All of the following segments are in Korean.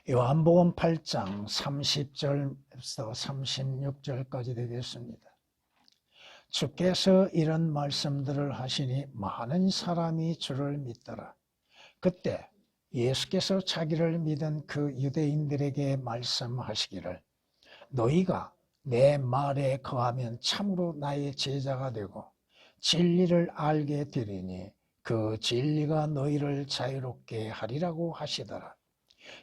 요한복음 8장 30절에서 36절까지 되겠습니다. 주께서 이런 말씀들을 하시니 많은 사람이 주를 믿더라. 그때 예수께서 자기를 믿은 그 유대인들에게 말씀하시기를 너희가 내 말에 거하면 참으로 나의 제자가 되고 진리를 알게 되리니 그 진리가 너희를 자유롭게 하리라고 하시더라.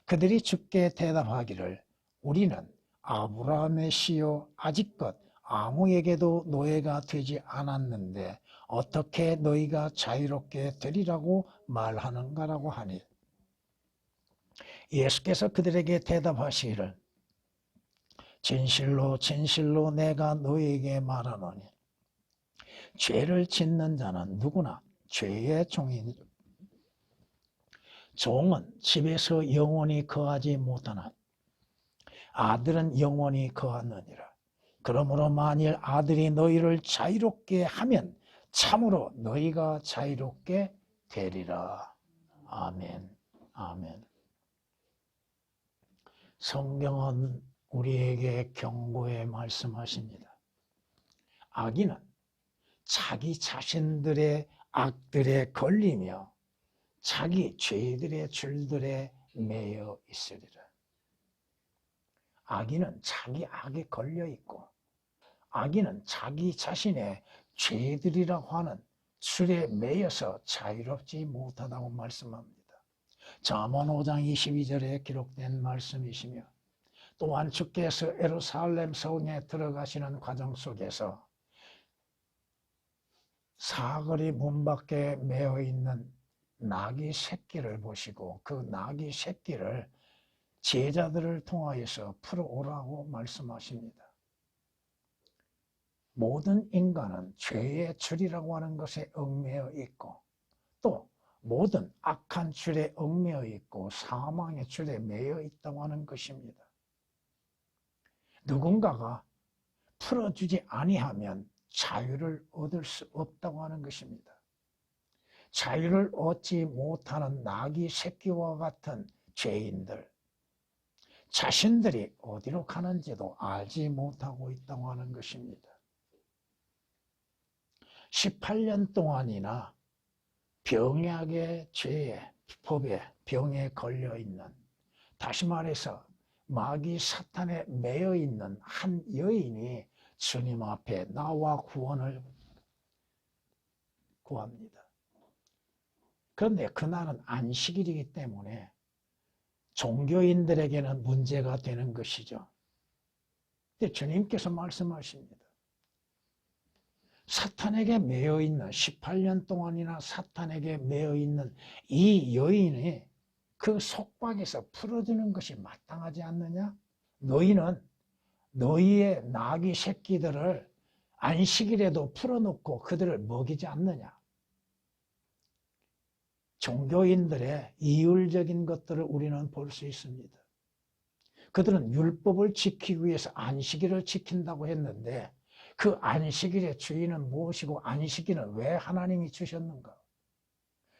그들이 주께 대답하기를 우리는 아브라함의 씨요 아직껏 아무에게도 노예가 되지 않았는데 어떻게 너희가 자유롭게 되리라고 말하는가라고 하니 예수께서 그들에게 대답하시기를 진실로 진실로 내가 너희에게 말하노니 죄를 짓는 자는 누구나 죄의 종이니 종은 집에서 영원히 거하지 못하나 아들은 영원히 거하느니라. 그러므로 만일 아들이 너희를 자유롭게 하면 참으로 너희가 자유롭게 되리라. 아멘. 아멘. 성경은 우리에게 경고에 말씀하십니다. 악인은 자기 자신들의 악들에 걸리며 자기 죄들의 줄들에 매여 있으리라. 악인은 자기 악에 걸려 있고 악인은 자기 자신의 죄들이라고 하는 줄에 매여서 자유롭지 못하다고 말씀합니다. 잠언 5장 22절에 기록된 말씀이시며 또한 주께서 예루살렘 성에 들어가시는 과정 속에서 사거리 문 밖에 매어 있는 나귀 새끼를 보시고 그 나귀 새끼를 제자들을 통하여서 풀어오라고 말씀하십니다. 모든 인간은 죄의 줄이라고 하는 것에 얽매여 있고 또 모든 악한 줄에 얽매여 있고 사망의 줄에 매여 있다고 하는 것입니다. 누군가가 풀어주지 아니하면 자유를 얻을 수 없다고 하는 것입니다. 자유를 얻지 못하는 나귀 새끼와 같은 죄인들, 자신들이 어디로 가는지도 알지 못하고 있다고 하는 것입니다. 18년 동안이나 병약의 죄에, 법에, 병에 걸려있는, 다시 말해서 마귀 사탄에 매여있는 한 여인이 주님 앞에 나와 구원을 구합니다. 그런데 그날은 안식일이기 때문에 종교인들에게는 문제가 되는 것이죠. 근데 주님께서 말씀하십니다. 사탄에게 매여있는 18년 동안이나 사탄에게 매여있는 이 여인이 그 속박에서 풀어주는 것이 마땅하지 않느냐? 너희는 너희의 나귀 새끼들을 안식일에도 풀어놓고 그들을 먹이지 않느냐? 종교인들의 이율적인 것들을 우리는 볼 수 있습니다. 그들은 율법을 지키기 위해서 안식일을 지킨다고 했는데 그 안식일의 주인은 무엇이고 안식일은 왜 하나님이 주셨는가?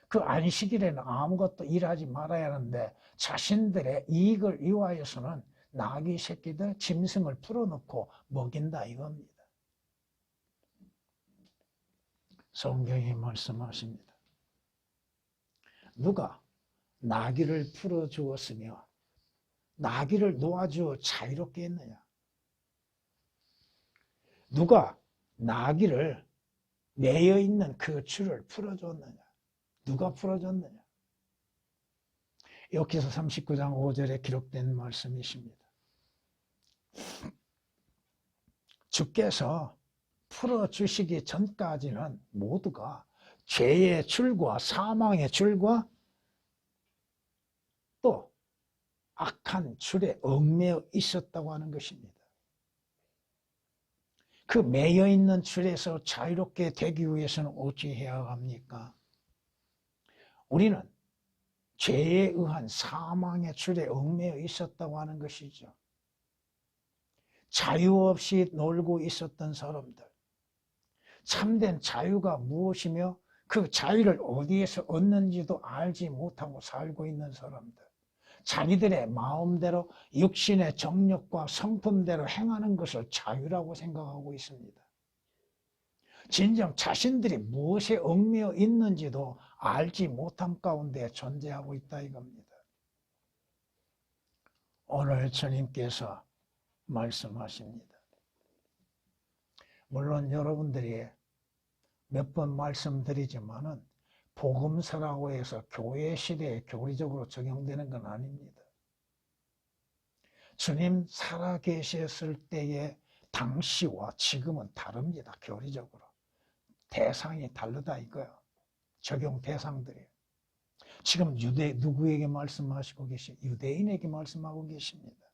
그 안식일에는 아무것도 일하지 말아야 하는데 자신들의 이익을 위하여서는 나귀 새끼들 짐승을 풀어놓고 먹인다 이겁니다. 성경이 말씀하십니다. 누가 나귀를 풀어주었으며 나귀를 놓아주어 자유롭게 했느냐? 누가 나귀를 매여있는 그 줄을 풀어줬느냐? 누가 풀어줬느냐? 여기서 39장 5절에 기록된 말씀이십니다. 주께서 풀어주시기 전까지는 모두가 죄의 줄과 사망의 줄과 또 악한 줄에 얽매여 있었다고 하는 것입니다. 그 매여있는 줄에서 자유롭게 되기 위해서는 어찌 해야 합니까? 우리는 죄에 의한 사망의 줄에 얽매여 있었다고 하는 것이죠. 자유 없이 놀고 있었던 사람들, 참된 자유가 무엇이며 그 자유를 어디에서 얻는지도 알지 못하고 살고 있는 사람들, 자기들의 마음대로 육신의 정욕과 성품대로 행하는 것을 자유라고 생각하고 있습니다. 진정 자신들이 무엇에 얽매여 있는지도 알지 못함 가운데 존재하고 있다 이겁니다. 오늘 주님께서 말씀하십니다. 물론 여러분들이 몇 번 말씀드리지만은 복음서라고 해서 교회 시대에 교리적으로 적용되는 건 아닙니다. 주님 살아계셨을 때의 당시와 지금은 다릅니다. 교리적으로. 대상이 다르다 이거예요. 적용 대상들이. 지금 누구에게 말씀하시고 유대인에게 말씀하고 계십니다.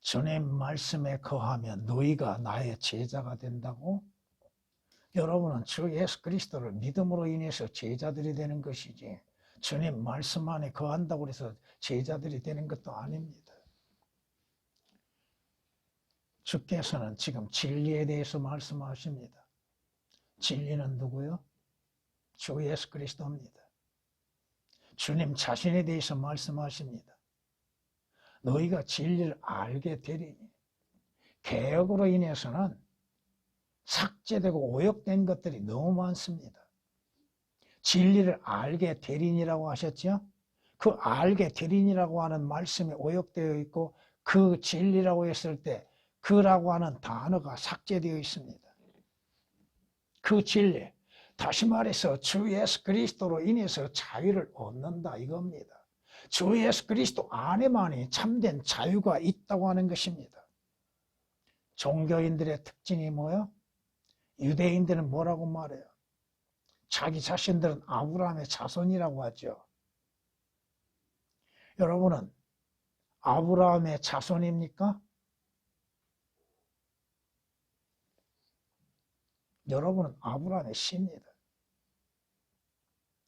주님 말씀에 거하면 너희가 나의 제자가 된다고? 여러분은 주 예수 그리스도를 믿음으로 인해서 제자들이 되는 것이지 주님 말씀 안에 거한다고 해서 제자들이 되는 것도 아닙니다. 주께서는 지금 진리에 대해서 말씀하십니다. 진리는 누구요? 주 예수 그리스도입니다. 주님 자신에 대해서 말씀하십니다. 너희가 진리를 알게 되리니 개혁으로 인해서는 삭제되고 오역된 것들이 너무 많습니다. 진리를 알게 되리니라고 하셨죠? 그 알게 되리니라고 하는 말씀이 오역되어 있고 그 진리라고 했을 때 그라고 하는 단어가 삭제되어 있습니다. 그 진리, 다시 말해서 주 예수 그리스도로 인해서 자유를 얻는다 이겁니다. 주 예수 그리스도 안에만이 참된 자유가 있다고 하는 것입니다. 종교인들의 특징이 뭐예요? 유대인들은 뭐라고 말해요? 자기 자신들은 아브라함의 자손이라고 하죠. 여러분은 아브라함의 자손입니까? 여러분은 아브라함의 씨입니다.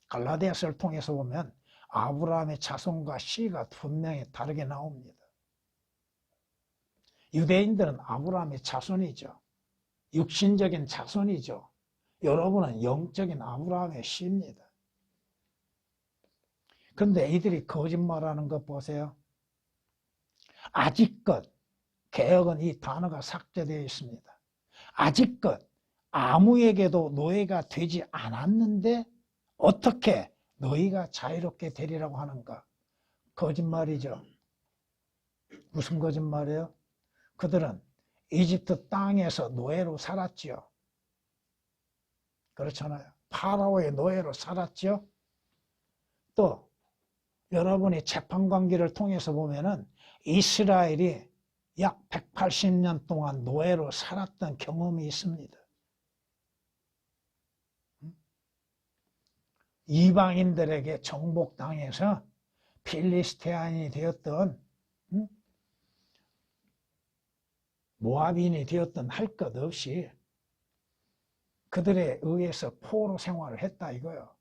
갈라디아서를 통해서 보면 아브라함의 자손과 씨가 분명히 다르게 나옵니다. 유대인들은 아브라함의 자손이죠. 육신적인 자손이죠. 여러분은 영적인 아브라함의 씨입니다. 그런데 이들이 거짓말하는 것 보세요. 아직껏, 개혁은 이 단어가 삭제되어 있습니다. 아직껏 아무에게도 노예가 되지 않았는데 어떻게 너희가 자유롭게 되리라고 하는가? 거짓말이죠. 무슨 거짓말이에요? 그들은 이집트 땅에서 노예로 살았지요. 그렇잖아요. 파라오의 노예로 살았죠. 또 여러분이 재판관계를 통해서 보면은 이스라엘이 약 180년 동안 노예로 살았던 경험이 있습니다. 이방인들에게 정복당해서 필리스테인이 되었던 모압인이 되었던 할 것 없이 그들에 의해서 포로 생활을 했다 이거예요.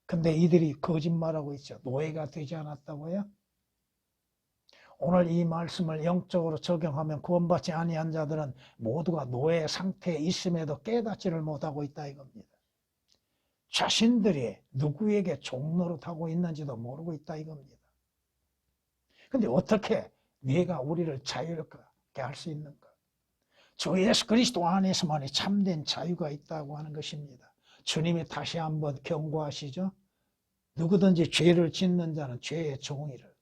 근데 이들이 거짓말하고 있죠. 노예가 되지 않았다고요? 오늘 이 말씀을 영적으로 적용하면 구원받지 아니한 자들은 모두가 노예 상태에 있음에도 깨닫지를 못하고 있다 이겁니다. 자신들이 누구에게 종노릇하고 있는지도 모르고 있다 이겁니다. 근데 어떻게 네가 우리를 자유롭게 할 수 있는가? 주 예수 그리스도 안에서만이 참된 자유가 있다고 하는 것입니다. 주님이 다시 한번 경고하시죠. 누구든지 죄를 짓는 자는 죄의 종이를.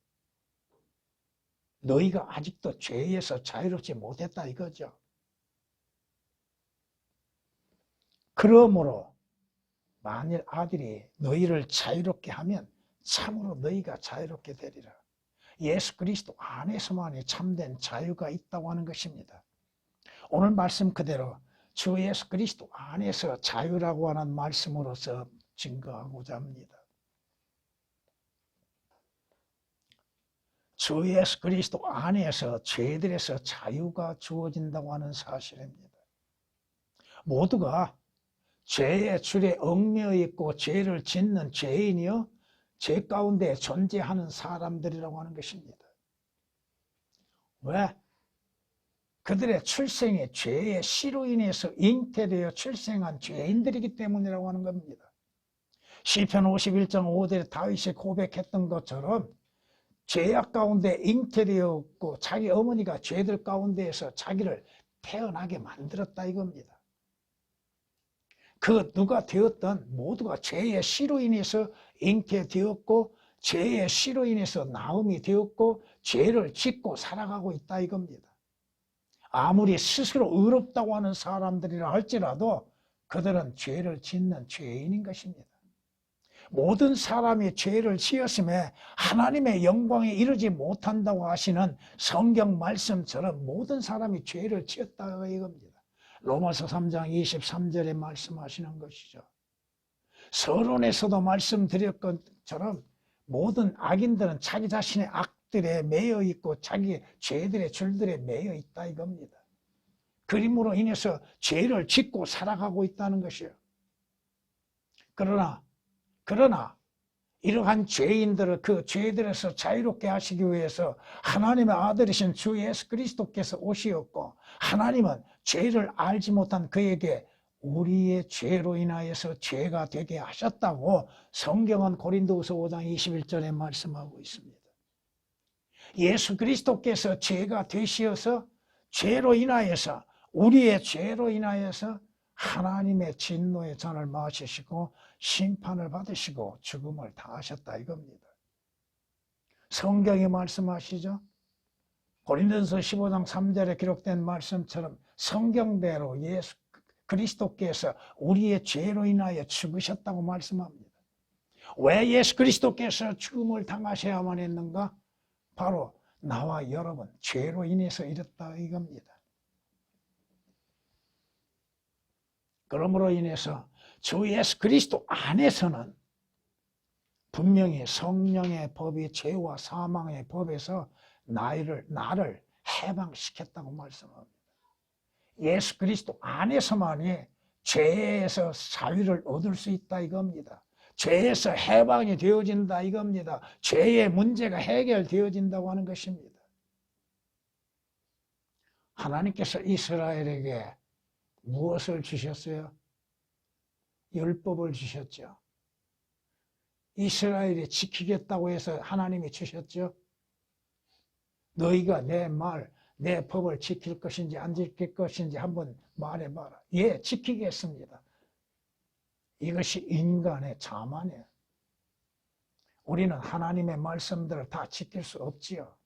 너희가 아직도 죄에서 자유롭지 못했다 이거죠. 그러므로 만일 아들이 너희를 자유롭게 하면 참으로 너희가 자유롭게 되리라. 예수 그리스도 안에서만이 참된 자유가 있다고 하는 것입니다. 오늘 말씀 그대로 주 예수 그리스도 안에서 자유라고 하는 말씀으로서 증거하고자 합니다. 주 예수 그리스도 안에서 죄들에서 자유가 주어진다고 하는 사실입니다. 모두가 죄의 줄에 얽매여 있고 죄를 짓는 죄인이요 죄 가운데 존재하는 사람들이라고 하는 것입니다. 왜? 그들의 출생이 죄의 씨로 인해서 잉태되어 출생한 죄인들이기 때문이라고 하는 겁니다. 시편 51장 5절에 다윗이 고백했던 것처럼 죄악 가운데 잉태되었고 자기 어머니가 죄들 가운데에서 자기를 태어나게 만들었다 이겁니다. 그 누가 되었던 모두가 죄의 씨로 인해서 잉태되었고 죄의 씨로 인해서 나음이 되었고 죄를 짓고 살아가고 있다 이겁니다. 아무리 스스로 의롭다고 하는 사람들이라 할지라도 그들은 죄를 짓는 죄인인 것입니다. 모든 사람이 죄를 지었음에 하나님의 영광에 이르지 못한다고 하시는 성경 말씀처럼 모든 사람이 죄를 지었다 이겁니다. 로마서 3장 23절에 말씀하시는 것이죠. 서론에서도 말씀드렸 것처럼 모든 악인들은 자기 자신의 악들에 매여 있고 자기 죄들의 줄들에 매여 있다 이겁니다. 그림으로 인해서 죄를 짓고 살아가고 있다는 것이에요. 그러나 이러한 죄인들을 그 죄들에서 자유롭게 하시기 위해서 하나님의 아들이신 주 예수 그리스도께서 오시었고 하나님은 죄를 알지 못한 그에게 우리의 죄로 인하여서 죄가 되게 하셨다고 성경은 고린도후서 5장 21절에 말씀하고 있습니다. 예수 그리스도께서 죄가 되시어서 죄로 인하여서 우리의 죄로 인하여서 하나님의 진노의 잔을 마시시고 심판을 받으시고 죽음을 당하셨다 이겁니다. 성경이 말씀하시죠. 고린도전서 15장 3절에 기록된 말씀처럼 성경대로 예수 그리스도께서 우리의 죄로 인하여 죽으셨다고 말씀합니다. 왜 예수 그리스도께서 죽음을 당하셔야만 했는가? 바로 나와 여러분 죄로 인해서 이랬다 이겁니다. 그러므로 인해서 주 예수 그리스도 안에서는 분명히 성령의 법이 죄와 사망의 법에서 나를 해방시켰다고 말씀합니다. 예수 그리스도 안에서만이 죄에서 자유를 얻을 수 있다 이겁니다. 죄에서 해방이 되어진다 이겁니다. 죄의 문제가 해결되어진다고 하는 것입니다. 하나님께서 이스라엘에게 무엇을 주셨어요? 율법을 주셨죠. 이스라엘이 지키겠다고 해서 하나님이 주셨죠. 너희가 내 말, 내 법을 지킬 것인지 안 지킬 것인지 한번 말해봐라. 예, 지키겠습니다. 이것이 인간의 자만이에요. 우리는 하나님의 말씀들을 다 지킬 수 없지요.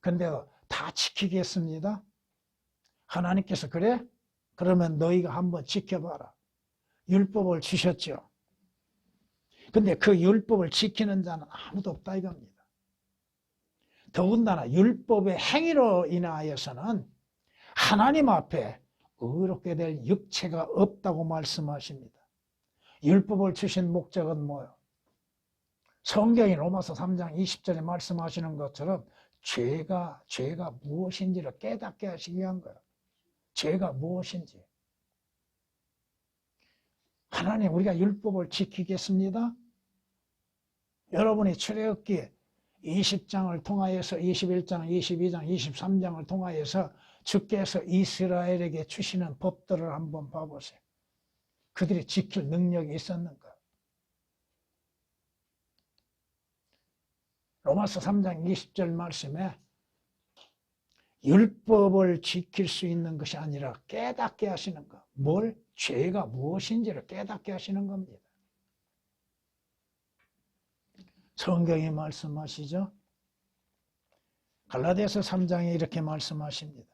근데 다 지키겠습니다. 하나님께서 그래? 그러면 너희가 한번 지켜봐라. 율법을 주셨죠. 근데 그 율법을 지키는 자는 아무도 없다 이겁니다. 더군다나 율법의 행위로 인하여서는 하나님 앞에 의롭게 될 육체가 없다고 말씀하십니다. 율법을 주신 목적은 뭐예요? 성경이 로마서 3장 20절에 말씀하시는 것처럼 죄가 무엇인지를 깨닫게 하시기 위한 거예요. 죄가 무엇인지. 하나님 우리가 율법을 지키겠습니다. 여러분이 출애굽기 20장을 통하여서 21장, 22장, 23장을 통하여서 주께서 이스라엘에게 주시는 법들을 한번 봐보세요. 그들이 지킬 능력이 있었는가? 로마서 3장 20절 말씀에 율법을 지킬 수 있는 것이 아니라 깨닫게 하시는 것. 뭘? 죄가 무엇인지를 깨닫게 하시는 겁니다. 성경이 말씀하시죠. 갈라디아서 3장에 이렇게 말씀하십니다.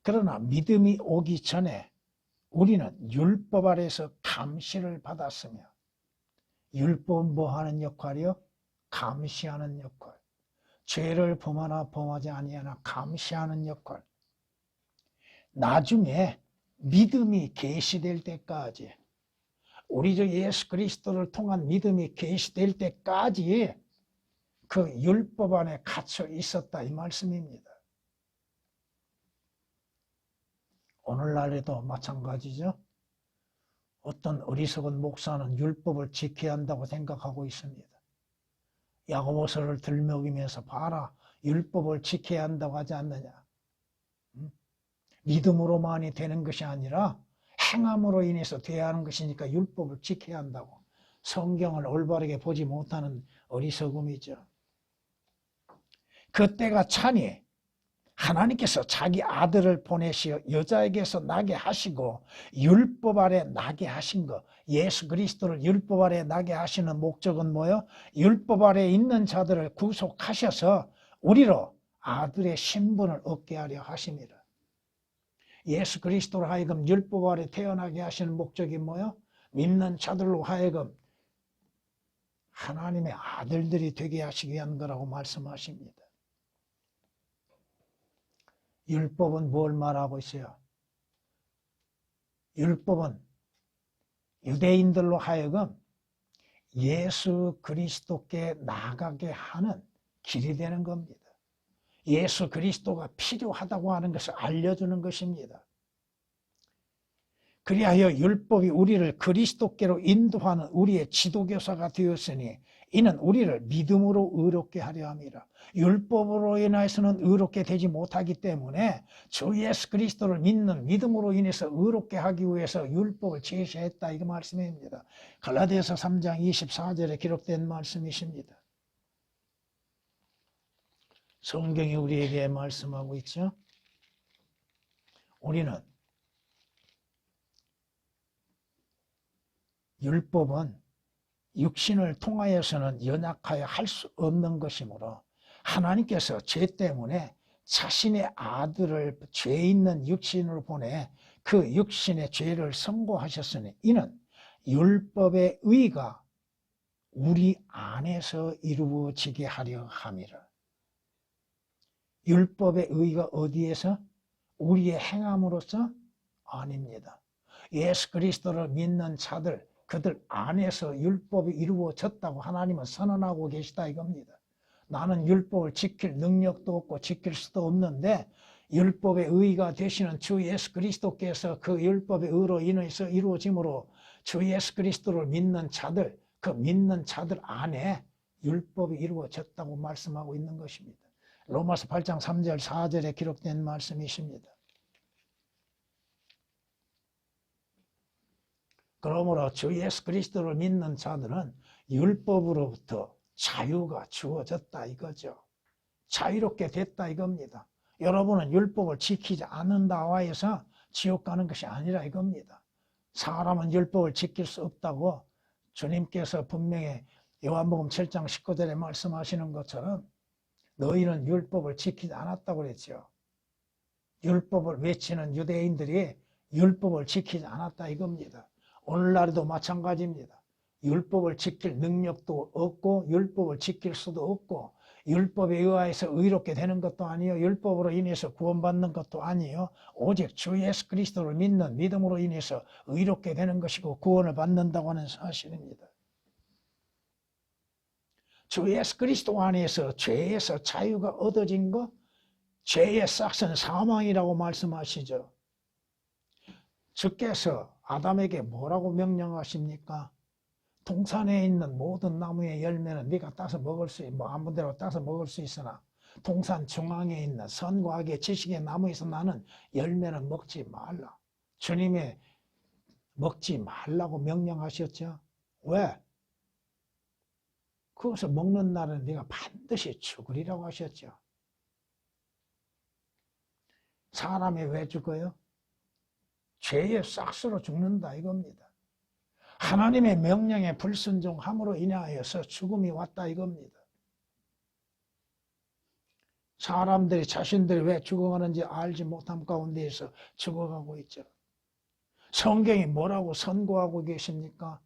그러나 믿음이 오기 전에 우리는 율법 아래에서 감시를 받았으며, 율법은 뭐 하는 역할이요? 감시하는 역할. 죄를 범하나 범하지 아니하나 감시하는 역할. 나중에 믿음이 계시될 때까지, 우리 주 예수 그리스도를 통한 믿음이 계시될 때까지 그 율법 안에 갇혀 있었다 이 말씀입니다. 오늘날에도 마찬가지죠. 어떤 어리석은 목사는 율법을 지켜야 한다고 생각하고 있습니다. 야고보서를 들먹이면서 봐라, 율법을 지켜야 한다고 하지 않느냐. 믿음으로만이 되는 것이 아니라 행함으로 인해서 돼야 하는 것이니까 율법을 지켜야 한다고. 성경을 올바르게 보지 못하는 어리석음이죠. 그때가 차니 하나님께서 자기 아들을 보내시어 여자에게서 나게 하시고 율법 아래 나게 하신 것, 예수 그리스도를 율법 아래 나게 하시는 목적은 뭐예요? 율법 아래 있는 자들을 구속하셔서 우리로 아들의 신분을 얻게 하려 하십니다. 예수 그리스도로 하여금 율법 아래 태어나게 하시는 목적이 뭐예요? 믿는 자들로 하여금 하나님의 아들들이 되게 하시기 위한 거라고 말씀하십니다. 율법은 뭘 말하고 있어요? 율법은 유대인들로 하여금 예수 그리스도께 나가게 하는 길이 되는 겁니다. 예수 그리스도가 필요하다고 하는 것을 알려주는 것입니다. 그리하여 율법이 우리를 그리스도께로 인도하는 우리의 지도교사가 되었으니 이는 우리를 믿음으로 의롭게 하려 함이라. 율법으로 인해서는 의롭게 되지 못하기 때문에 주 예수 그리스도를 믿는 믿음으로 인해서 의롭게 하기 위해서 율법을 제시했다, 이거 말씀입니다. 갈라디아서 3장 24절에 기록된 말씀이십니다. 성경이 우리에게 말씀하고 있죠. 우리는 율법은 육신을 통하여서는 연약하여 할 수 없는 것이므로 하나님께서 죄 때문에 자신의 아들을 죄 있는 육신으로 보내 그 육신의 죄를 선고하셨으니 이는 율법의 의가 우리 안에서 이루어지게 하려 함이라. 율법의 의가 어디에서? 우리의 행함으로써? 아닙니다. 예수 그리스도를 믿는 자들, 그들 안에서 율법이 이루어졌다고 하나님은 선언하고 계시다 이겁니다. 나는 율법을 지킬 능력도 없고 지킬 수도 없는데 율법의 의가 되시는 주 예수 그리스도께서 그 율법의 의로 인해서 이루어짐으로 주 예수 그리스도를 믿는 자들, 그 믿는 자들 안에 율법이 이루어졌다고 말씀하고 있는 것입니다. 로마서 8장 3절 4절에 기록된 말씀이십니다. 그러므로 주 예수 그리스도를 믿는 자들은 율법으로부터 자유가 주어졌다 이거죠. 자유롭게 됐다 이겁니다. 여러분은 율법을 지키지 않는다고 해서 지옥 가는 것이 아니라 이겁니다. 사람은 율법을 지킬 수 없다고 주님께서 분명히 요한복음 7장 19절에 말씀하시는 것처럼 너희는 율법을 지키지 않았다고 그랬죠. 율법을 외치는 유대인들이 율법을 지키지 않았다 이겁니다. 오늘날에도 마찬가지입니다. 율법을 지킬 능력도 없고 율법을 지킬 수도 없고 율법에 의하여서 의롭게 되는 것도 아니요 율법으로 인해서 구원받는 것도 아니요 오직 주 예수 그리스도를 믿는 믿음으로 인해서 의롭게 되는 것이고 구원을 받는다고 하는 사실입니다. 주 예수 그리스도 안에서 죄에서 자유가 얻어진 것, 죄의 싹은 사망이라고 말씀하시죠. 주께서 아담에게 뭐라고 명령하십니까? 동산에 있는 모든 나무의 열매는 네가 따서 먹을 수 있고 아무 데로 따서 먹을 수 있으나 동산 중앙에 있는 선과 악의 지식의 나무에서 나는 열매는 먹지 말라. 주님의 먹지 말라고 명령하셨죠. 왜? 그것을 먹는 날은 네가 반드시 죽으리라고 하셨죠. 사람이 왜 죽어요? 죄의 싹스로 죽는다 이겁니다. 하나님의 명령에 불순종함으로 인하여서 죽음이 왔다 이겁니다. 사람들이 자신들이 왜 죽어가는지 알지 못함 가운데에서 죽어가고 있죠. 성경이 뭐라고 선고하고 계십니까?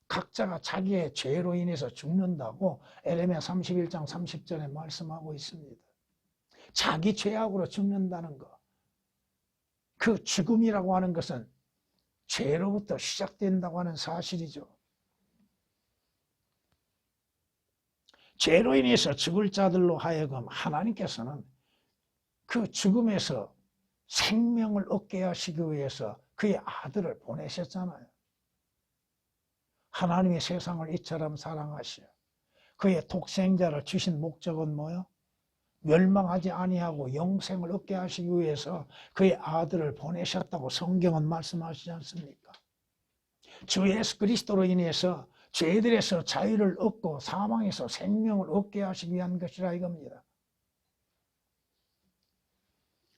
각자가 자기의 죄로 인해서 죽는다고 에레미야 31장 30절에 말씀하고 있습니다. 자기 죄악으로 죽는다는 것. 그 죽음이라고 하는 것은 죄로부터 시작된다고 하는 사실이죠. 죄로 인해서 죽을 자들로 하여금 하나님께서는 그 죽음에서 생명을 얻게 하시기 위해서 그의 아들을 보내셨잖아요. 하나님의 세상을 이처럼 사랑하시어 그의 독생자를 주신 목적은 뭐요? 멸망하지 아니하고 영생을 얻게 하시기 위해서 그의 아들을 보내셨다고 성경은 말씀하시지 않습니까? 주 예수 그리스도로 인해서 죄들에서 자유를 얻고 사망에서 생명을 얻게 하시기 위한 것이라 이겁니다.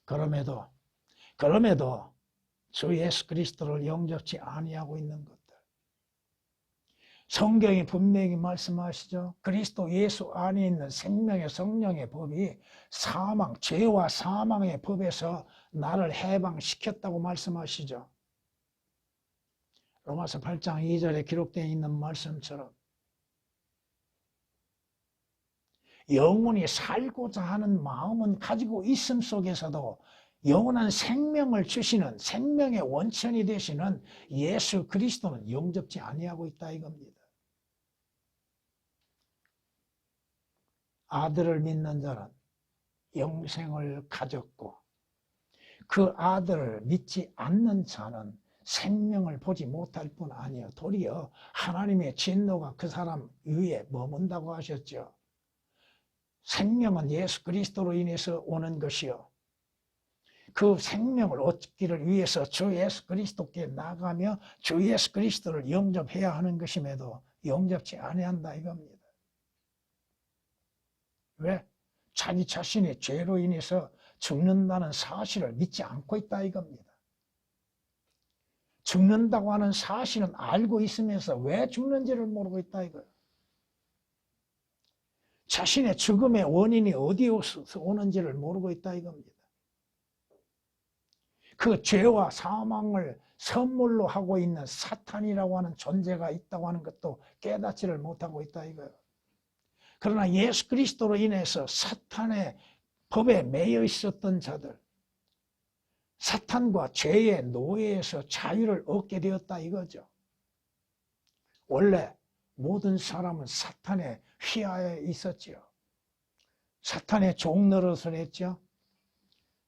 그럼에도 주 예수 그리스도를 영접치 아니하고 있는 것들, 성경이 분명히 말씀하시죠. 그리스도 예수 안에 있는 생명의 성령의 법이 죄와 사망의 법에서 나를 해방시켰다고 말씀하시죠. 로마서 8장 2절에 기록되어 있는 말씀처럼 영원히 살고자 하는 마음은 가지고 있음 속에서도 영원한 생명을 주시는 생명의 원천이 되시는 예수 그리스도는 영접지 아니하고 있다 이겁니다. 아들을 믿는 자는 영생을 가졌고 그 아들을 믿지 않는 자는 생명을 보지 못할 뿐 아니요 도리어 하나님의 진노가 그 사람 위에 머문다고 하셨죠. 생명은 예수 그리스도로 인해서 오는 것이요 그 생명을 얻기를 위해서 주 예수 그리스도께 나가며 주 예수 그리스도를 영접해야 하는 것임에도 영접치 아니한다 이겁니다. 왜? 자기 자신의 죄로 인해서 죽는다는 사실을 믿지 않고 있다 이겁니다. 죽는다고 하는 사실은 알고 있으면서 왜 죽는지를 모르고 있다 이거예요. 자신의 죽음의 원인이 어디에서 오는지를 모르고 있다 이겁니다. 그 죄와 사망을 선물로 하고 있는 사탄이라고 하는 존재가 있다고 하는 것도 깨닫지를 못하고 있다 이거예요. 그러나 예수 그리스도로 인해서 사탄의 법에 매여 있었던 자들, 사탄과 죄의 노예에서 자유를 얻게 되었다 이거죠. 원래 모든 사람은 사탄의 휘하에 있었지요. 사탄의 종 노릇을 했죠.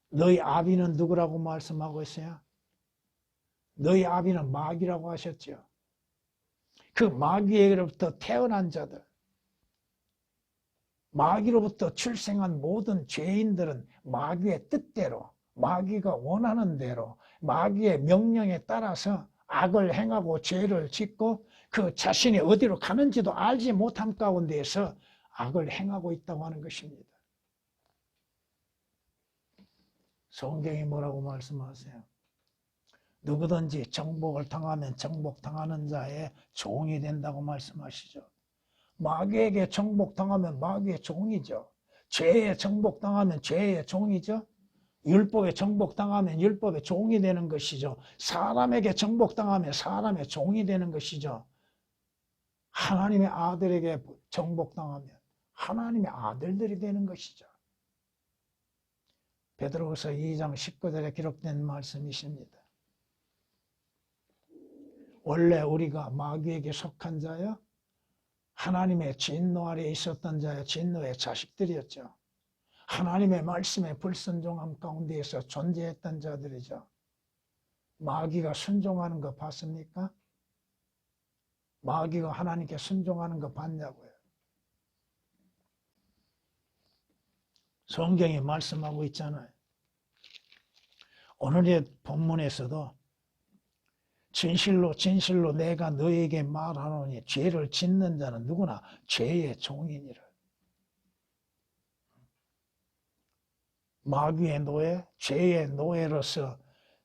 너희 아비는 누구라고 말씀하고 있어요? 너희 아비는 마귀라고 하셨죠. 그 마귀에게로부터 태어난 자들, 마귀로부터 출생한 모든 죄인들은 마귀의 뜻대로, 마귀가 원하는 대로, 마귀의 명령에 따라서 악을 행하고 죄를 짓고 그 자신이 어디로 가는지도 알지 못함 가운데에서 악을 행하고 있다고 하는 것입니다. 성경이 뭐라고 말씀하세요? 누구든지 정복을 당하면 정복당하는 자의 종이 된다고 말씀하시죠. 마귀에게 정복당하면 마귀의 종이죠. 죄에 정복당하면 죄의 종이죠. 율법에 정복당하면 율법의 종이 되는 것이죠. 사람에게 정복당하면 사람의 종이 되는 것이죠. 하나님의 아들에게 정복당하면 하나님의 아들들이 되는 것이죠. 베드로후서 2장 19절에 기록된 말씀이십니다. 원래 우리가 마귀에게 속한 자여 하나님의 진노 아래에 있었던 자여 진노의 자식들이었죠. 하나님의 말씀에 불순종함 가운데에서 존재했던 자들이죠. 마귀가 순종하는 거 봤습니까? 마귀가 하나님께 순종하는 거 봤냐고요. 성경이 말씀하고 있잖아요. 오늘의 본문에서도 진실로 진실로 내가 너에게 말하노니 죄를 짓는 자는 누구나 죄의 종이니라. 마귀의 노예, 죄의 노예로서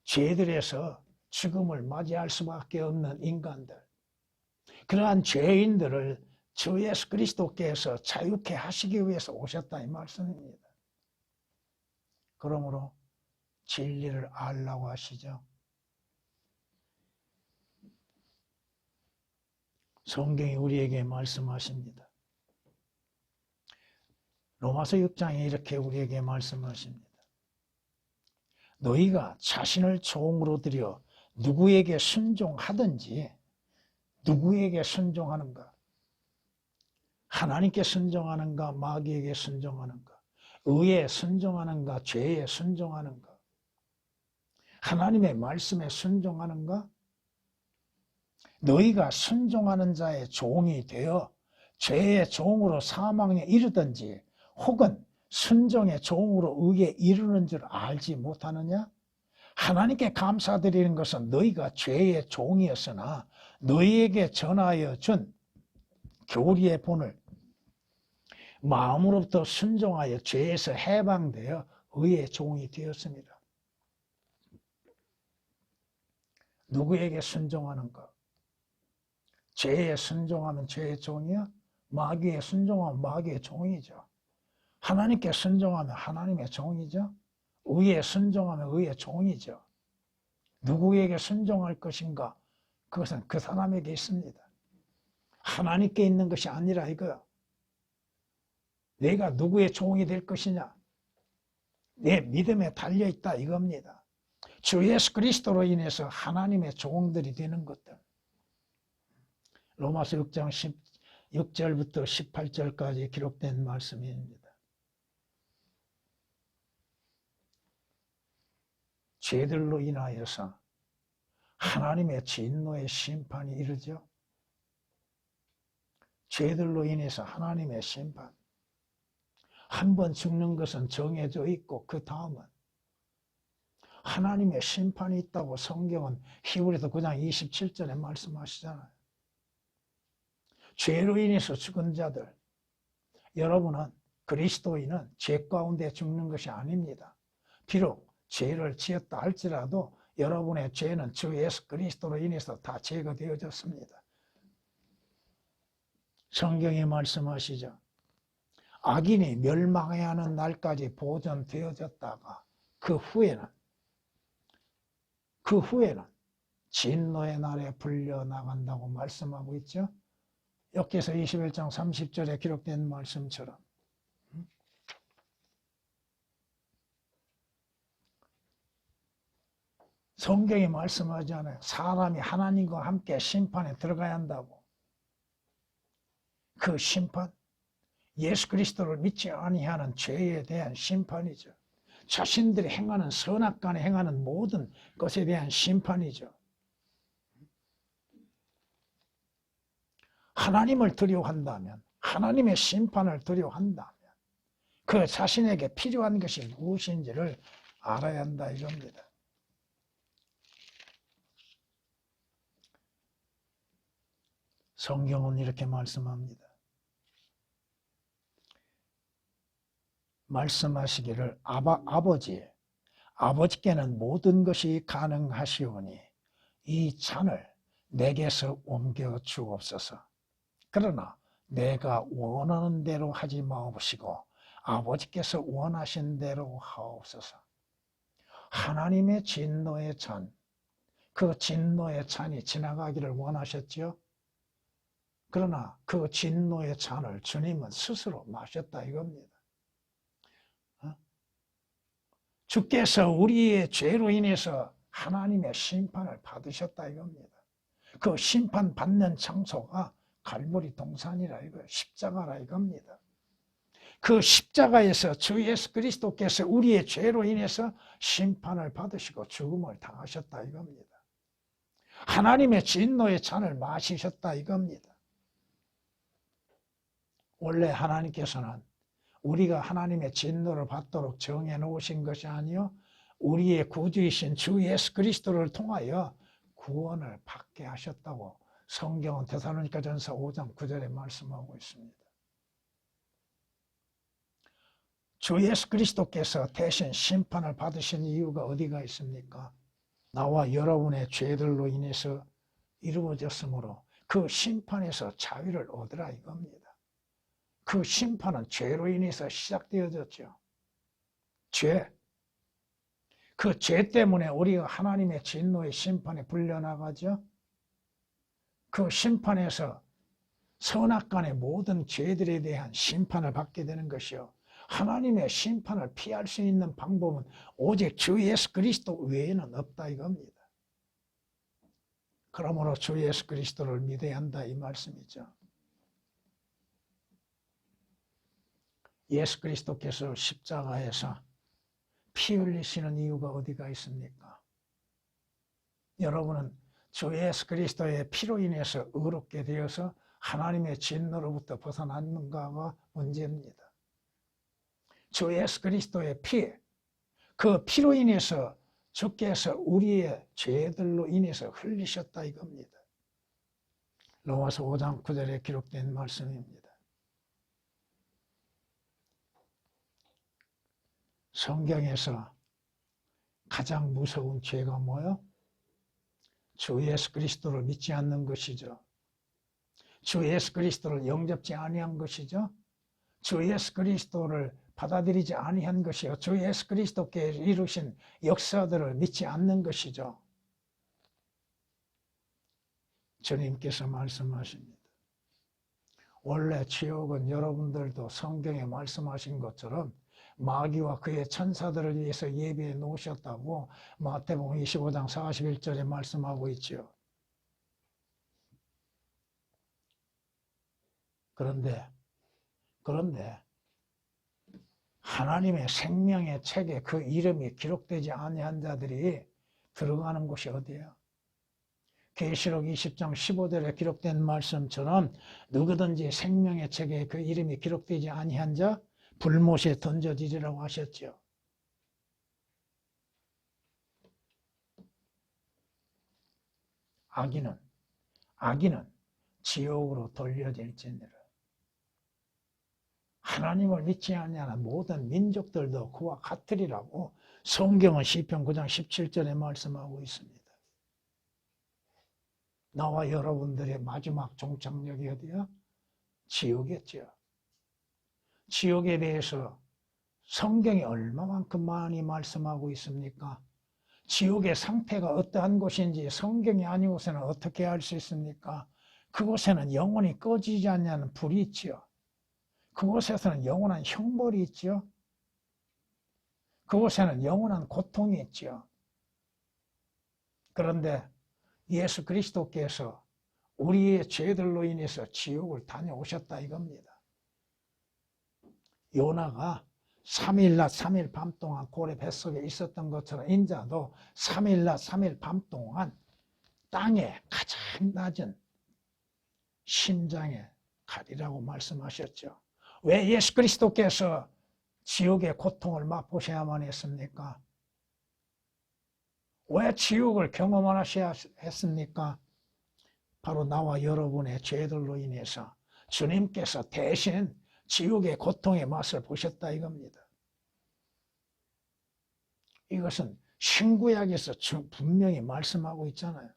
죄들에서 죽음을 맞이할 수밖에 없는 인간들, 그러한 죄인들을 주 예수 그리스도께서 자유케 하시기 위해서 오셨다 이 말씀입니다. 그러므로 진리를 알라고 하시죠. 성경이 우리에게 말씀하십니다. 로마서 6장에 이렇게 우리에게 말씀하십니다. 너희가 자신을 종으로 들여 누구에게 순종하든지, 누구에게 순종하는가? 하나님께 순종하는가? 마귀에게 순종하는가? 의에 순종하는가? 죄에 순종하는가? 하나님의 말씀에 순종하는가? 너희가 순종하는 자의 종이 되어 죄의 종으로 사망에 이르든지 혹은 순종의 종으로 의에 이르는 줄 알지 못하느냐? 하나님께 감사드리는 것은 너희가 죄의 종이었으나 너희에게 전하여 준 교리의 본을 마음으로부터 순종하여 죄에서 해방되어 의의 종이 되었습니다. 누구에게 순종하는가? 죄에 순종하면 죄의 종이야? 마귀에 순종하면 마귀의 종이죠. 하나님께 순종하면 하나님의 종이죠. 의에 순종하면 의의 종이죠. 누구에게 순종할 것인가? 그것은 그 사람에게 있습니다. 하나님께 있는 것이 아니라 이거야. 내가 누구의 종이 될 것이냐? 내 믿음에 달려있다 이겁니다. 주 예수 그리스도로 인해서 하나님의 종들이 되는 것들. 로마서 6장 16절부터 18절까지 기록된 말씀입니다. 죄들로 인하여서 하나님의 진노의 심판이 이르죠. 죄들로 인해서 하나님의 심판. 한 번 죽는 것은 정해져 있고 그 다음은 하나님의 심판이 있다고 성경은 히브리서 9장 27절에 말씀하시잖아요. 죄로 인해서 죽은 자들, 여러분은 그리스도인은 죄 가운데 죽는 것이 아닙니다. 비록 죄를 지었다 할지라도 여러분의 죄는 주 예수 그리스도로 인해서 다 제거되어졌습니다. 성경에 말씀하시죠. 악인이 멸망해야 하는 날까지 보존되어졌다가 그 후에는 진노의 날에 불려나간다고 말씀하고 있죠. 욥기서 21장 30절에 기록된 말씀처럼 성경이 말씀하지 않아요. 사람이 하나님과 함께 심판에 들어가야 한다고. 그 심판, 예수 그리스도를 믿지 아니하는 죄에 대한 심판이죠. 자신들이 행하는 선악간에 행하는 모든 것에 대한 심판이죠. 하나님을 두려워한다면, 하나님의 심판을 두려워한다면 그 자신에게 필요한 것이 무엇인지를 알아야 한다 이겁니다. 성경은 이렇게 말씀합니다. 말씀하시기를 아버지께는 모든 것이 가능하시오니 이 잔을 내게서 옮겨 주옵소서. 그러나 내가 원하는 대로 하지 마옵시고 아버지께서 원하신 대로 하옵소서. 하나님의 진노의 잔, 그 진노의 잔이 지나가기를 원하셨죠. 그러나 그 진노의 잔을 주님은 스스로 마셨다 이겁니다. 주께서 우리의 죄로 인해서 하나님의 심판을 받으셨다 이겁니다. 그 심판 받는 장소가 갈보리 동산이라 이거예요. 십자가라 이겁니다. 그 십자가에서 주 예수 그리스도께서 우리의 죄로 인해서 심판을 받으시고 죽음을 당하셨다 이겁니다. 하나님의 진노의 잔을 마시셨다 이겁니다. 원래 하나님께서는 우리가 하나님의 진노를 받도록 정해 놓으신 것이 아니요 우리의 구주이신 주 예수 그리스도를 통하여 구원을 받게 하셨다고 성경은 데살로니가전서 5장 9절에 말씀하고 있습니다. 주 예수 그리스도께서 대신 심판을 받으신 이유가 어디가 있습니까? 나와 여러분의 죄들로 인해서 이루어졌으므로 그 심판에서 자유를 얻으라 이겁니다. 그 심판은 죄로 인해서 시작되어졌죠. 죄. 그 죄 때문에 우리가 하나님의 진노의 심판에 불려나가죠. 그 심판에서 선악간의 모든 죄들에 대한 심판을 받게 되는 것이요. 하나님의 심판을 피할 수 있는 방법은 오직 주 예수 그리스도 외에는 없다 이겁니다. 그러므로 주 예수 그리스도를 믿어야 한다 이 말씀이죠. 예수 그리스도께서 십자가에서 피 흘리시는 이유가 어디가 있습니까? 여러분은 주 예수 그리스도의 피로 인해서 의롭게 되어서 하나님의 진노로부터 벗어났는가가 문제입니다. 주 예수 그리스도의 피, 그 피로 인해서 주께서 우리의 죄들로 인해서 흘리셨다 이겁니다. 로마서 5장 9절에 기록된 말씀입니다. 성경에서 가장 무서운 죄가 뭐예요? 주 예수 그리스도를 믿지 않는 것이죠. 주 예수 그리스도를 영접지 아니한 것이죠. 주 예수 그리스도를 받아들이지 아니한 것이요. 주 예수 그리스도께 이루신 역사들을 믿지 않는 것이죠. 주님께서 말씀하십니다. 원래 지옥은 여러분들도 성경에 말씀하신 것처럼 마귀와 그의 천사들을 위해서 예비해 놓으셨다고 마태복음 25장 41절에 말씀하고 있죠. 그런데 하나님의 생명의 책에 그 이름이 기록되지 아니한 자들이 들어가는 곳이 어디예요? 계시록 20장 15절에 기록된 말씀처럼 누구든지 생명의 책에 그 이름이 기록되지 아니한 자 불못에 던져지리라고 하셨죠. 악인은 지옥으로 돌려질지니라. 하나님을 믿지 아니하는 모든 민족들도 그와 같으리라고 성경은 시편 9장 17절에 말씀하고 있습니다. 나와 여러분들의 마지막 종착역이 어디야? 지옥이었죠. 지옥에 대해서 성경이 얼마만큼 많이 말씀하고 있습니까? 지옥의 상태가 어떠한 곳인지 성경이 아니고서는 어떻게 알 수 있습니까? 그곳에는 영원히 꺼지지 않는 불이 있지요. 그곳에서는 영원한 형벌이 있지요. 그곳에는 영원한 고통이 있지요. 그런데 예수 그리스도께서 우리의 죄들로 인해서 지옥을 다녀오셨다 이겁니다. 요나가 3일 낮 3일 밤 동안 고래 뱃속에 있었던 것처럼 인자도 3일 낮 3일 밤 동안 땅에 가장 낮은 심장에 가리라고 말씀하셨죠. 왜 예수 그리스도께서 지옥의 고통을 맛보셔야만 했습니까? 왜 지옥을 경험하셔야 했습니까? 바로 나와 여러분의 죄들로 인해서 주님께서 대신 지옥의 고통의 맛을 보셨다 이겁니다. 이것은 신구약에서 분명히 말씀하고 있잖아요.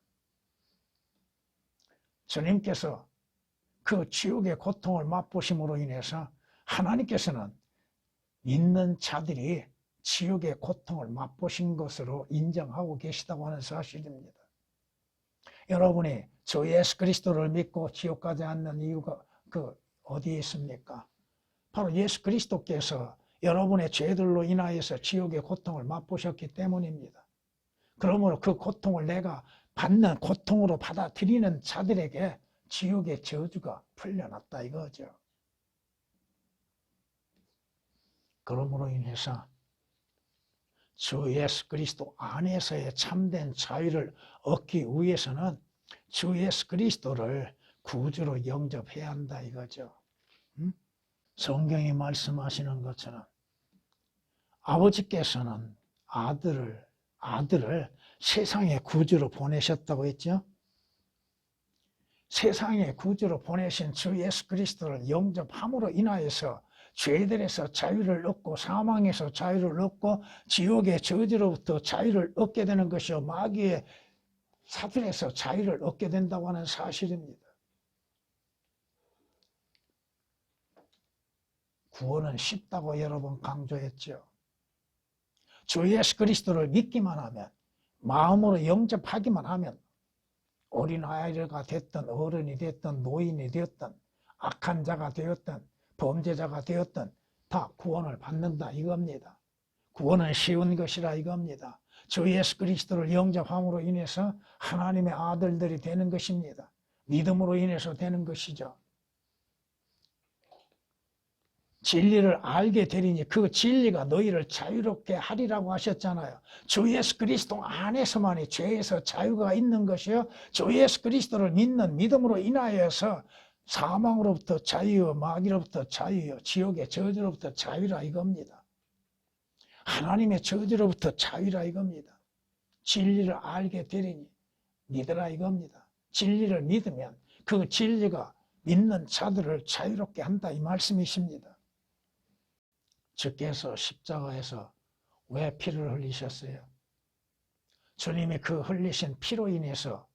주님께서 그 지옥의 고통을 맛보심으로 인해서 하나님께서는 믿는 자들이 지옥의 고통을 맛보신 것으로 인정하고 계시다고 하는 사실입니다. 여러분이 주 예수 그리스도를 믿고 지옥 가지 않는 이유가 어디에 있습니까? 바로 예수 그리스도께서 여러분의 죄들로 인하여서 지옥의 고통을 맛보셨기 때문입니다. 그러므로 그 고통을 내가 받는 고통으로 받아들이는 자들에게 지옥의 저주가 풀려났다 이거죠. 그러므로 인해서 주 예수 그리스도 안에서의 참된 자유를 얻기 위해서는 주 예수 그리스도를 구주로 영접해야 한다 이거죠. 성경이 말씀하시는 것처럼 아버지께서는 아들을 세상의 구주로 보내셨다고 했죠. 세상의 구주로 보내신 주 예수 그리스도를 영접함으로 인하여서 죄들에서 자유를 얻고 사망에서 자유를 얻고 지옥의 저주로부터 자유를 얻게 되는 것이요 마귀의 사들에서 자유를 얻게 된다고 하는 사실입니다. 구원은 쉽다고 여러 번 강조했죠. 주 예수 그리스도를 믿기만 하면, 마음으로 영접하기만 하면 어린아이가 됐든 어른이 됐든 노인이 되었든 악한 자가 되었든 범죄자가 되었든 다 구원을 받는다 이겁니다. 구원은 쉬운 것이라 이겁니다. 주 예수 그리스도를 영접함으로 인해서 하나님의 아들들이 되는 것입니다. 믿음으로 인해서 되는 것이죠. 진리를 알게 되리니 그 진리가 너희를 자유롭게 하리라고 하셨잖아요. 주 예수 그리스도 안에서만이 죄에서 자유가 있는 것이요 주 예수 그리스도를 믿는 믿음으로 인하여서 사망으로부터 자유요 마귀로부터 자유요 지옥의 저주로부터 자유라 이겁니다. 하나님의 저주로부터 자유라 이겁니다. 진리를 알게 되리니 믿으라 이겁니다. 진리를 믿으면 그 진리가 믿는 자들을 자유롭게 한다 이 말씀이십니다. 주께서 십자가에서 왜 피를 흘리셨어요? 주님이 그 흘리신 피로 인해서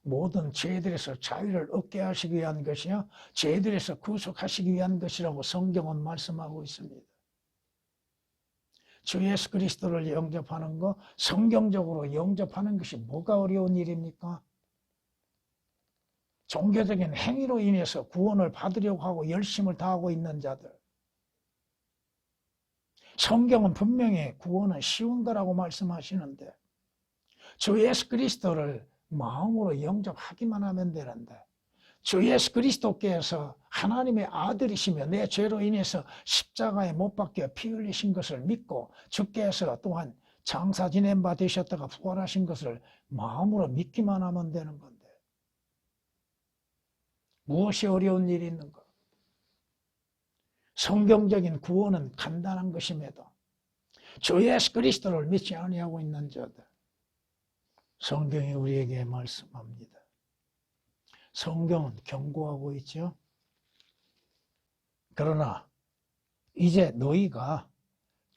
모든 죄들에서 자유를 얻게 하시기 위한 것이요, 죄들에서 구속하시기 위한 것이라고 성경은 말씀하고 있습니다. 주 예수 그리스도를 영접하는 것, 성경적으로 영접하는 것이 뭐가 어려운 일입니까? 종교적인 행위로 인해서 구원을 받으려고 하고 열심을 다하고 있는 자들. 성경은 분명히 구원은 쉬운 거라고 말씀하시는데 주 예수 그리스도를 마음으로 영접하기만 하면 되는데, 주 예수 그리스도께서 하나님의 아들이시며 내 죄로 인해서 십자가에 못 박혀 피 흘리신 것을 믿고 주께서 또한 장사 지낸 바 되셨다가 부활하신 것을 마음으로 믿기만 하면 되는 건데 무엇이 어려운 일이 있는가? 성경적인 구원은 간단한 것임에도 주 예수 그리스도를 믿지 아니하고 있는 자들, 성경이 우리에게 말씀합니다. 성경은 경고하고 있죠. 그러나 이제 너희가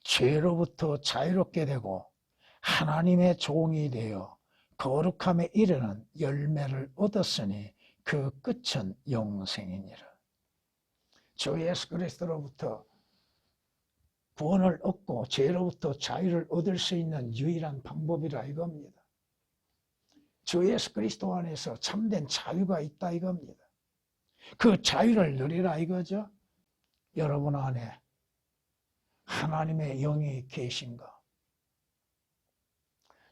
죄로부터 자유롭게 되고 하나님의 종이 되어 거룩함에 이르는 열매를 얻었으니 그 끝은 영생이니라. 주 예수 그리스도로부터 구원을 얻고 죄로부터 자유를 얻을 수 있는 유일한 방법이라 이겁니다. 주 예수 그리스도 안에서 참된 자유가 있다 이겁니다. 그 자유를 누리라 이거죠. 여러분 안에 하나님의 영이 계신가?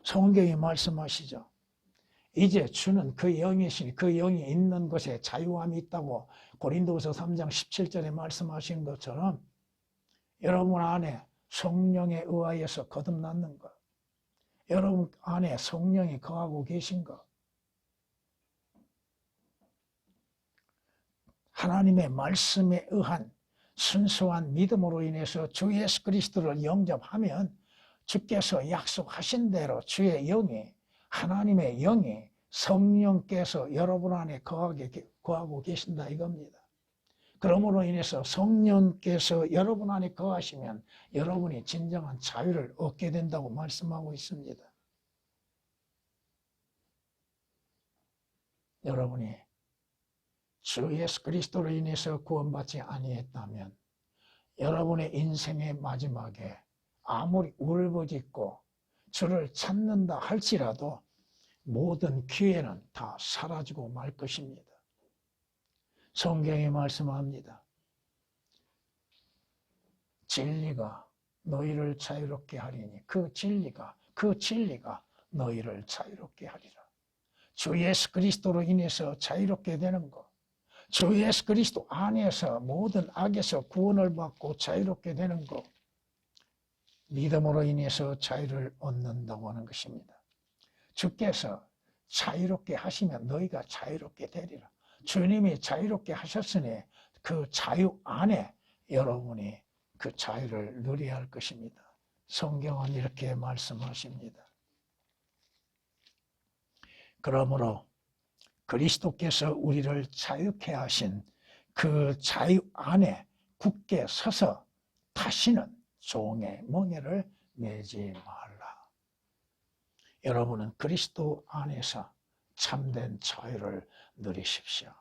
성경이 말씀하시죠. 이제 주는 그 영이시니 그 영이 있는 곳에 자유함이 있다고 고린도후서 3장 17절에 말씀하신 것처럼 여러분 안에 성령에 의하여서 거듭났는가? 여러분 안에 성령이 거하고 계신가? 하나님의 말씀에 의한 순수한 믿음으로 인해서 주 예수 그리스도를 영접하면 주께서 약속하신 대로 주의 영이, 하나님의 영이, 성령께서 여러분 안에 거하고 계신다 이겁니다. 그러므로 인해서 성령께서 여러분 안에 거하시면 여러분이 진정한 자유를 얻게 된다고 말씀하고 있습니다. 여러분이 주 예수 그리스도로 인해서 구원받지 아니했다면 여러분의 인생의 마지막에 아무리 울부짖고 주를 찾는다 할지라도 모든 기회는 다 사라지고 말 것입니다. 성경이 말씀합니다. 진리가 너희를 자유롭게 하리니 그 진리가 너희를 자유롭게 하리라. 주 예수 그리스도로 인해서 자유롭게 되는 것, 주 예수 그리스도 안에서 모든 악에서 구원을 받고 자유롭게 되는 것, 믿음으로 인해서 자유를 얻는다고 하는 것입니다. 주께서 자유롭게 하시면 너희가 자유롭게 되리라. 주님이 자유롭게 하셨으니 그 자유 안에 여러분이 그 자유를 누려야 할 것입니다. 성경은 이렇게 말씀하십니다. 그러므로 그리스도께서 우리를 자유케 하신 그 자유 안에 굳게 서서 다시는 종의 멍에를 매지 말라. 여러분은 그리스도 안에서 참된 자유를 누리십시오.